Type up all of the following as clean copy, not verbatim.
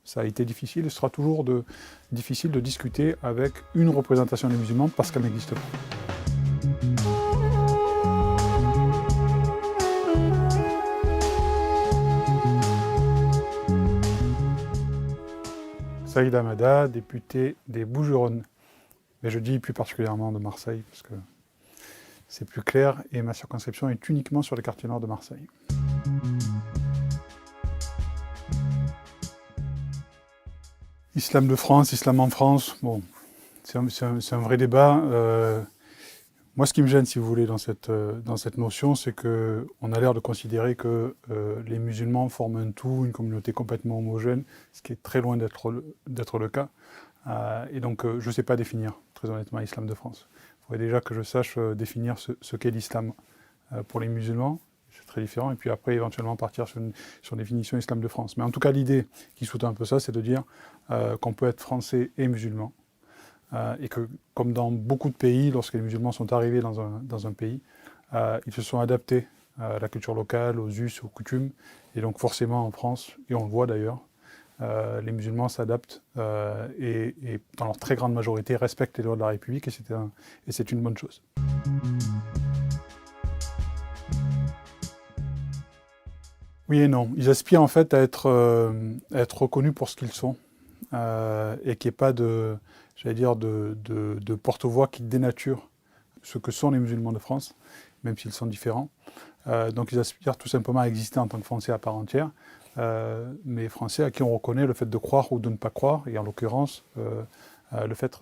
Ça a été difficile et ce sera toujours difficile de discuter avec une représentation des musulmans parce qu'elle n'existe pas. Saïd Hamada, député des Bouches-du-Rhône. Mais je dis plus particulièrement de Marseille parce que c'est plus clair et ma circonscription est uniquement sur les quartiers nord de Marseille. Islam de France, islam en France, bon, c'est un vrai débat. Moi, ce qui me gêne, si vous voulez, dans cette notion, c'est qu'on a l'air de considérer que les musulmans forment un tout, une communauté complètement homogène, ce qui est très loin d'être le cas. Et donc, je ne sais pas définir, très honnêtement, l'islam de France. Il faudrait déjà que je sache définir ce qu'est l'islam pour les musulmans. C'est très différent. Et puis après, éventuellement, partir sur une définition islam de France. Mais en tout cas, l'idée qui sous-tend un peu ça, c'est de dire qu'on peut être français et musulman. Et que, comme dans beaucoup de pays, lorsque les musulmans sont arrivés dans un pays, ils se sont adaptés à la culture locale, aux us, aux coutumes. Et donc forcément, en France, et on le voit d'ailleurs, les musulmans s'adaptent et dans leur très grande majorité respectent les lois de la République et c'est une bonne chose. Oui et non. Ils aspirent en fait à être reconnus pour ce qu'ils sont et qu'il n'y ait pas de porte-voix qui dénature ce que sont les musulmans de France, même s'ils sont différents. Donc ils aspirent tout simplement à exister en tant que Français à part entière, mais Français à qui on reconnaît le fait de croire ou de ne pas croire, et en l'occurrence le fait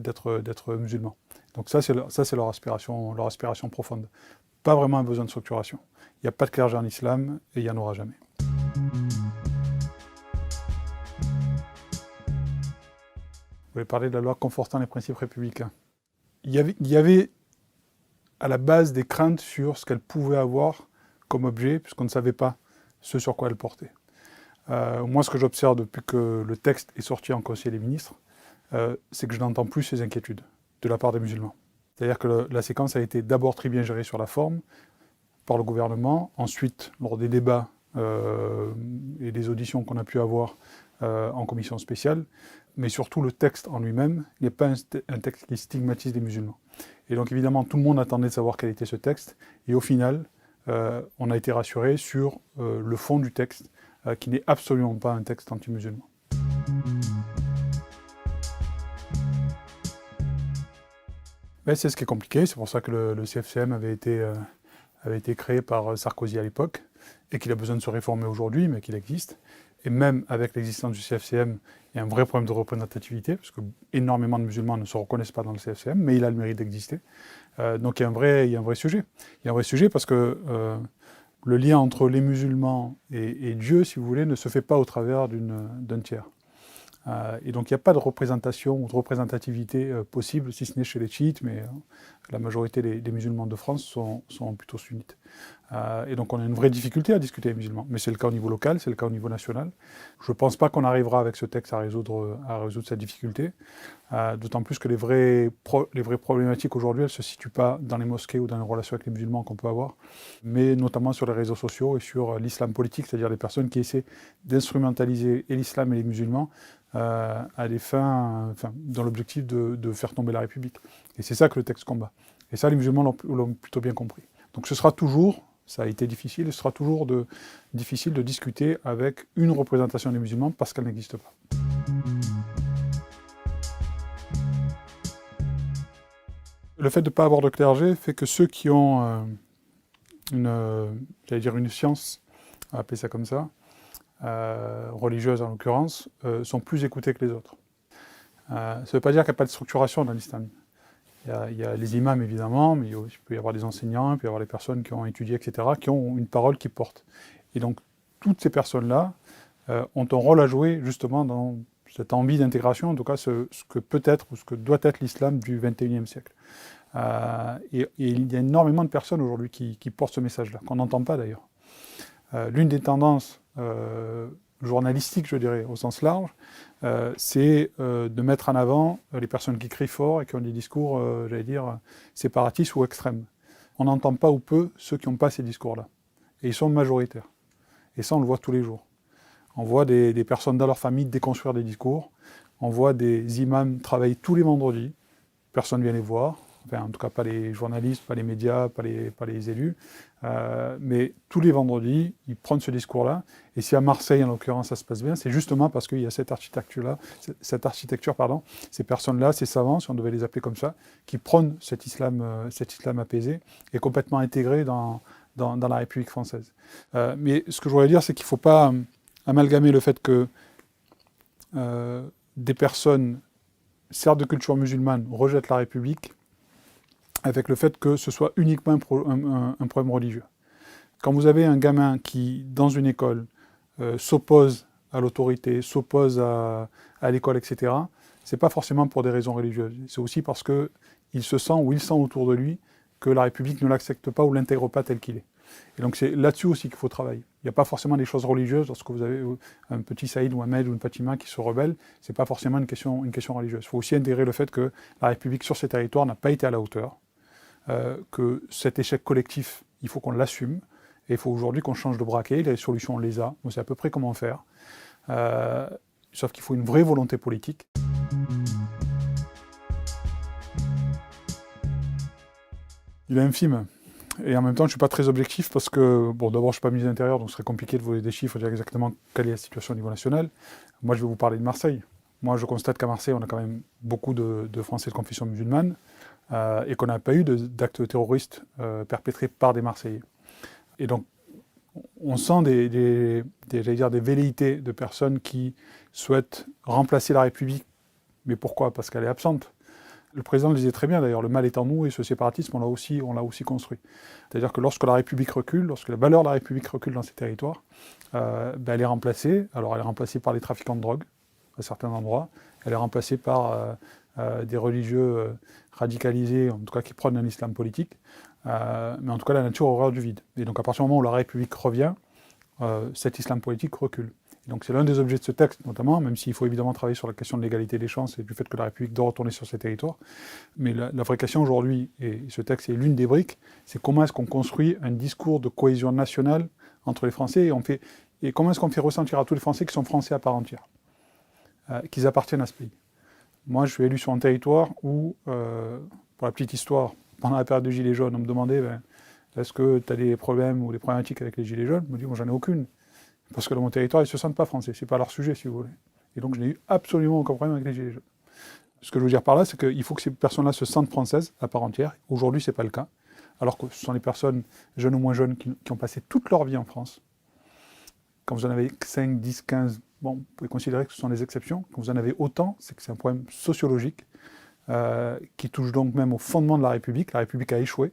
d'être musulman. Donc ça c'est leur aspiration profonde. Pas vraiment un besoin de structuration. Il n'y a pas de clergé en islam et il n'y en aura jamais. Vous voulez parler de la loi confortant les principes républicains. Il y avait à la base des craintes sur ce qu'elle pouvait avoir comme objet, puisqu'on ne savait pas ce sur quoi elle portait. Moi, ce que j'observe depuis que le texte est sorti en Conseil des ministres, c'est que je n'entends plus ces inquiétudes de la part des musulmans. C'est-à-dire que la séquence a été d'abord très bien gérée sur la forme, par le gouvernement, ensuite, lors des débats et des auditions qu'on a pu avoir en commission spéciale, mais surtout le texte en lui-même n'est pas un texte qui stigmatise les musulmans. Et donc évidemment, tout le monde attendait de savoir quel était ce texte, et au final, on a été rassuré sur le fond du texte, qui n'est absolument pas un texte anti-musulman. Mais c'est ce qui est compliqué, c'est pour ça que le CFCM avait été créé par Sarkozy à l'époque, et qu'il a besoin de se réformer aujourd'hui, mais qu'il existe. Et même avec l'existence du CFCM, il y a un vrai problème de représentativité, parce que énormément de musulmans ne se reconnaissent pas dans le CFCM, mais il a le mérite d'exister. Donc il y a un vrai sujet. Il y a un vrai sujet parce que le lien entre les musulmans et Dieu, si vous voulez, ne se fait pas au travers d'un tiers. Et donc il n'y a pas de représentation ou de représentativité possible, si ce n'est chez les chiites, mais la majorité des musulmans de France sont plutôt sunnites. Et donc on a une vraie difficulté à discuter avec les musulmans, mais c'est le cas au niveau local, c'est le cas au niveau national. Je ne pense pas qu'on arrivera avec ce texte à résoudre cette difficulté, d'autant plus que les vraies problématiques aujourd'hui, elles ne se situent pas dans les mosquées ou dans les relations avec les musulmans qu'on peut avoir, mais notamment sur les réseaux sociaux et sur l'islam politique, c'est-à-dire les personnes qui essaient d'instrumentaliser et l'islam et les musulmans à des fins, dans l'objectif de faire tomber la République. Et c'est ça que le texte combat. Et ça, les musulmans l'ont plutôt bien compris. Donc ce sera toujours, ça a été difficile, ce sera toujours difficile de discuter avec une représentation des musulmans parce qu'elle n'existe pas. Le fait de ne pas avoir de clergé fait que ceux qui ont une science, on va appeler ça comme ça, religieuse en l'occurrence, sont plus écoutés que les autres. Ça ne veut pas dire qu'il n'y a pas de structuration dans l'islam. Il y a les imams évidemment, mais il peut y avoir des enseignants, il peut y avoir les personnes qui ont étudié, etc., qui ont une parole qui porte. Et donc, toutes ces personnes-là ont un rôle à jouer justement dans cette envie d'intégration, en tout cas ce que peut être ou ce que doit être l'islam du XXIe siècle. Et il y a énormément de personnes aujourd'hui qui portent ce message-là, qu'on n'entend pas d'ailleurs. L'une des tendances journalistiques, je dirais, au sens large, c'est de mettre en avant les personnes qui crient fort et qui ont des discours, séparatistes ou extrêmes. On n'entend pas ou peu ceux qui n'ont pas ces discours-là. Et ils sont majoritaires. Et ça, on le voit tous les jours. On voit des personnes dans leur famille déconstruire des discours. On voit des imams travailler tous les vendredis. Personne ne vient les voir. Enfin, en tout cas, pas les journalistes, pas les médias, pas les élus. Mais tous les vendredis, ils prennent ce discours-là. Et si à Marseille, en l'occurrence, ça se passe bien, c'est justement parce qu'il y a cette architecture, ces personnes-là, ces savants, si on devait les appeler comme ça, qui prônent cet islam apaisé et complètement intégré dans la République française. Mais ce que je voudrais dire, c'est qu'il ne faut pas amalgamer le fait que des personnes, certes de culture musulmane, rejettent la République, avec le fait que ce soit uniquement un problème religieux. Quand vous avez un gamin qui, dans une école, s'oppose à l'autorité, s'oppose à l'école, etc., c'est pas forcément pour des raisons religieuses. C'est aussi parce qu'il se sent, ou il sent autour de lui, que la République ne l'accepte pas ou l'intègre pas tel qu'il est. Et donc c'est là-dessus aussi qu'il faut travailler. Il n'y a pas forcément des choses religieuses. Lorsque vous avez un petit Saïd ou un Ahmed ou une Fatima qui se rebelle, ce n'est pas forcément une question religieuse. Il faut aussi intégrer le fait que la République sur ces territoires n'a pas été à la hauteur, que cet échec collectif, il faut qu'on l'assume, et il faut aujourd'hui qu'on change de braquet. Les solutions, on les a, on sait à peu près comment faire, sauf qu'il faut une vraie volonté politique. Il est infime, et en même temps je ne suis pas très objectif parce que, bon, d'abord je ne suis pas ministre de l'Intérieur, donc ce serait compliqué de voler des chiffres, dire exactement quelle est la situation au niveau national. Moi je vais vous parler de Marseille. Moi je constate qu'à Marseille on a quand même beaucoup de Français de confession musulmane, et qu'on n'a pas eu d'actes terroristes perpétrés par des Marseillais. Et donc, on sent des velléités de personnes qui souhaitent remplacer la République. Mais pourquoi? Parce qu'elle est absente. Le président le disait très bien d'ailleurs, le mal est en nous et ce séparatisme, on l'a aussi construit. C'est-à-dire que lorsque la République recule, lorsque la valeur de la République recule dans ces territoires, elle est remplacée. Alors elle est remplacée par les trafiquants de drogue, à certains endroits. Elle est remplacée par des religieux radicalisés, en tout cas qui prônent un islam politique, mais en tout cas la nature horreur du vide. Et donc à partir du moment où la République revient, cet islam politique recule. Et donc c'est l'un des objets de ce texte notamment, même s'il faut évidemment travailler sur la question de l'égalité des chances et du fait que la République doit retourner sur ces territoires. Mais la vraie question aujourd'hui, et ce texte est l'une des briques, c'est comment est-ce qu'on construit un discours de cohésion nationale entre les Français et comment est-ce qu'on fait ressentir à tous les Français qui sont Français à part entière, qu'ils appartiennent à ce pays. Moi, je suis élu sur un territoire où, pour la petite histoire, pendant la période de Gilets jaunes, on me demandait est-ce que tu as des problèmes ou des problématiques avec les Gilets jaunes? Je me dis, moi, j'en ai aucune. Parce que dans mon territoire, ils ne se sentent pas français. Ce n'est pas leur sujet, si vous voulez. Et donc, je n'ai eu absolument aucun problème avec les Gilets jaunes. Ce que je veux dire par là, c'est qu'il faut que ces personnes-là se sentent françaises à part entière. Aujourd'hui, ce n'est pas le cas. Alors que ce sont des personnes, jeunes ou moins jeunes, qui ont passé toute leur vie en France. Quand vous en avez 5, 10, 15, bon, vous pouvez considérer que ce sont des exceptions. Quand vous en avez autant, c'est que c'est un problème sociologique qui touche donc même au fondement de la République. La République a échoué.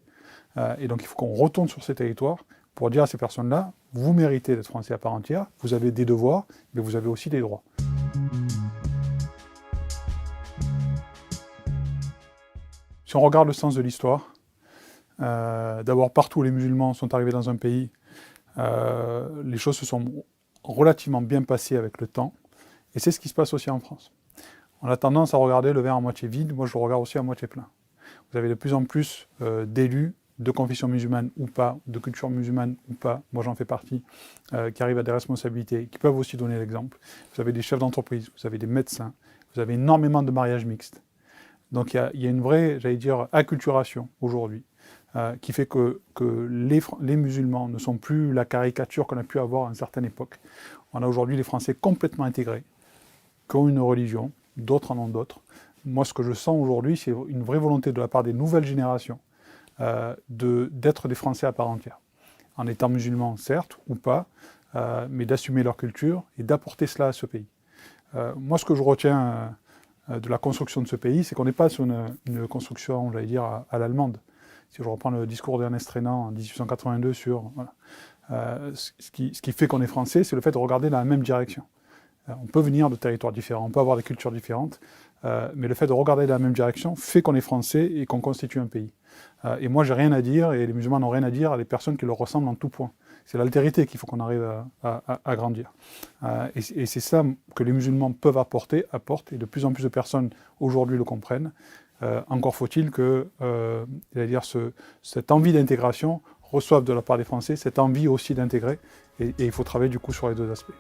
Et donc il faut qu'on retourne sur ces territoires pour dire à ces personnes-là, vous méritez d'être français à part entière, vous avez des devoirs, mais vous avez aussi des droits. Si on regarde le sens de l'histoire, d'abord partout où les musulmans sont arrivés dans un pays, les choses se sont relativement bien passées avec le temps, et c'est ce qui se passe aussi en France. On a tendance à regarder le verre à moitié vide, moi je le regarde aussi à moitié plein. Vous avez de plus en plus d'élus, de confession musulmane ou pas, de culture musulmane ou pas, moi j'en fais partie, qui arrivent à des responsabilités, qui peuvent aussi donner l'exemple. Vous avez des chefs d'entreprise, vous avez des médecins, vous avez énormément de mariages mixtes. Donc il y a une vraie, j'allais dire, acculturation aujourd'hui, qui fait que les musulmans ne sont plus la caricature qu'on a pu avoir à une certaine époque. On a aujourd'hui des Français complètement intégrés, qui ont une religion, d'autres en ont d'autres. Moi, ce que je sens aujourd'hui, c'est une vraie volonté de la part des nouvelles générations d'être des Français à part entière. En étant musulmans, certes, ou pas, mais d'assumer leur culture et d'apporter cela à ce pays. Moi, ce que je retiens de la construction de ce pays, c'est qu'on n'est pas sur une construction, j'allais dire, à l'allemande. Si je reprends le discours d'Ernest Renan en 1882 sur... Voilà, ce qui fait qu'on est français, c'est le fait de regarder dans la même direction. On peut venir de territoires différents, on peut avoir des cultures différentes, mais le fait de regarder dans la même direction fait qu'on est français et qu'on constitue un pays. Et moi, j'ai rien à dire, et les musulmans n'ont rien à dire à des personnes qui leur ressemblent en tout point. C'est l'altérité qu'il faut qu'on arrive à grandir. Et c'est ça que les musulmans peuvent apportent, et de plus en plus de personnes aujourd'hui le comprennent. Encore faut-il que cette envie d'intégration reçoive de la part des Français cette envie aussi d'intégrer, et il faut travailler du coup sur les deux aspects.